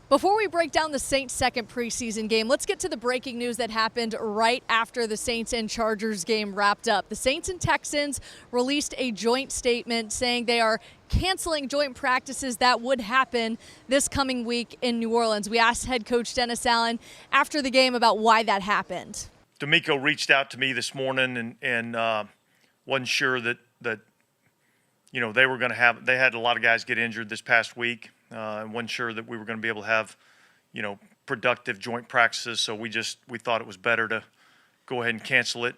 Before we break down the Saints' second preseason game, let's get to the breaking news that happened right after the Saints and Chargers game wrapped up. The Saints and Texans released a joint statement saying they are canceling joint practices that would happen this coming week in New Orleans. We asked head coach Dennis Allen after the game about why that happened. D'Amico reached out to me this morning and wasn't sure that you know, they had a lot of guys get injured this past week. And wasn't sure that we were going to be able to have, you know, productive joint practices. So we thought it was better to go ahead and cancel it.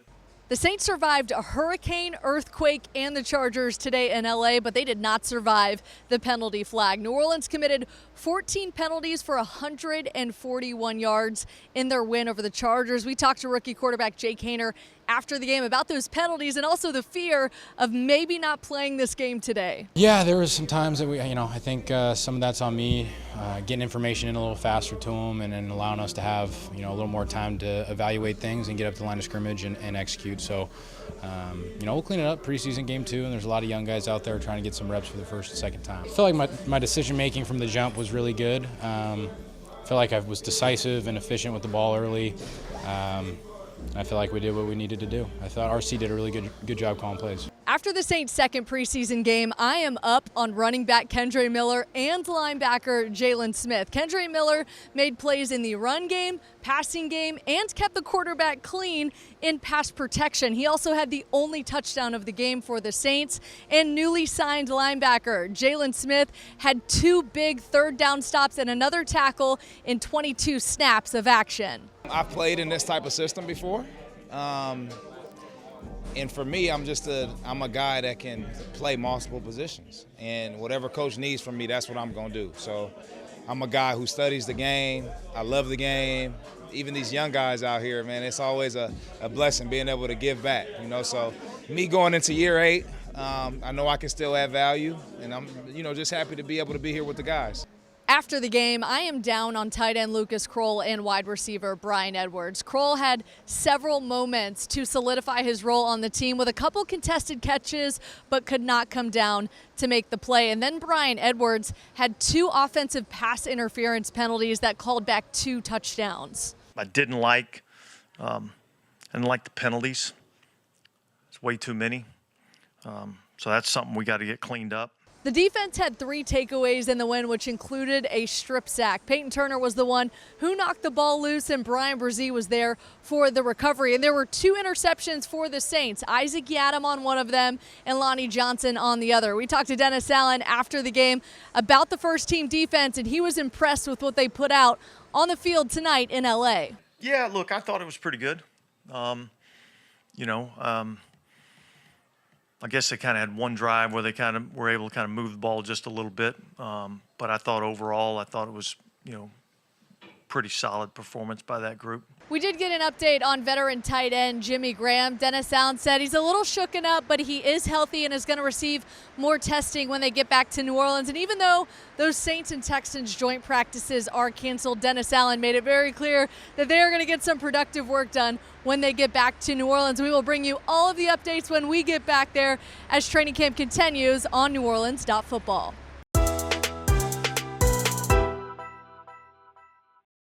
The Saints survived a hurricane, earthquake, and the Chargers today in LA, but they did not survive the penalty flag. New Orleans committed 14 penalties for 141 yards in their win over the Chargers. We talked to rookie quarterback Jake Haener after the game about those penalties and also the fear of maybe not playing this game today. Yeah, there was some times that I think some of that's on me, getting information in a little faster to them and then allowing us to have, a little more time to evaluate things and get up to the line of scrimmage and execute. So, we'll clean it up preseason game 2, and there's a lot of young guys out there trying to get some reps for the first and second time. I feel like my decision making from the jump was really good. I feel like I was decisive and efficient with the ball early. I feel like we did what we needed to do. I thought RC did a really good job calling plays. After the Saints' second preseason game, I am up on running back Kendre Miller and linebacker Jalen Smith. Kendre Miller made plays in the run game, passing game, and kept the quarterback clean in pass protection. He also had the only touchdown of the game for the Saints. And newly signed linebacker Jalen Smith had 2 big third down stops and another tackle in 22 snaps of action. I've played in this type of system before, and for me, I'm a guy that can play multiple positions, and whatever coach needs from me, that's what I'm going to do. So I'm a guy who studies the game. I love the game. Even these young guys out here, man, it's always a blessing being able to give back, So me going into year 8, I know I can still add value, and I'm, just happy to be able to be here with the guys. After the game, I am down on tight end Lucas Kroll and wide receiver Bryan Edwards. Kroll had several moments to solidify his role on the team with a couple contested catches, but could not come down to make the play. And then Bryan Edwards had 2 offensive pass interference penalties that called back 2 touchdowns. I didn't like the penalties. It's way too many. So that's something we got to get cleaned up. The defense had 3 takeaways in the win, which included a strip sack. Peyton Turner was the one who knocked the ball loose, and Brian Brzee was there for the recovery. And there were 2 interceptions for the Saints, Isaac Yiadom on one of them and Lonnie Johnson on the other. We talked to Dennis Allen after the game about the first-team defense, and he was impressed with what they put out on the field tonight in L.A. Yeah, look, I thought it was pretty good. I guess they kind of had one drive where they kind of were able to kind of move the ball just a little bit. But I thought overall, it was, pretty solid performance by that group. We did get an update on veteran tight end Jimmy Graham. Dennis Allen said he's a little shooken up, but he is healthy and is going to receive more testing when they get back to New Orleans. And even though those Saints and Texans joint practices are canceled, Dennis Allen made it very clear that they are going to get some productive work done when they get back to New Orleans. We will bring you all of the updates when we get back there as training camp continues on NewOrleans.Football.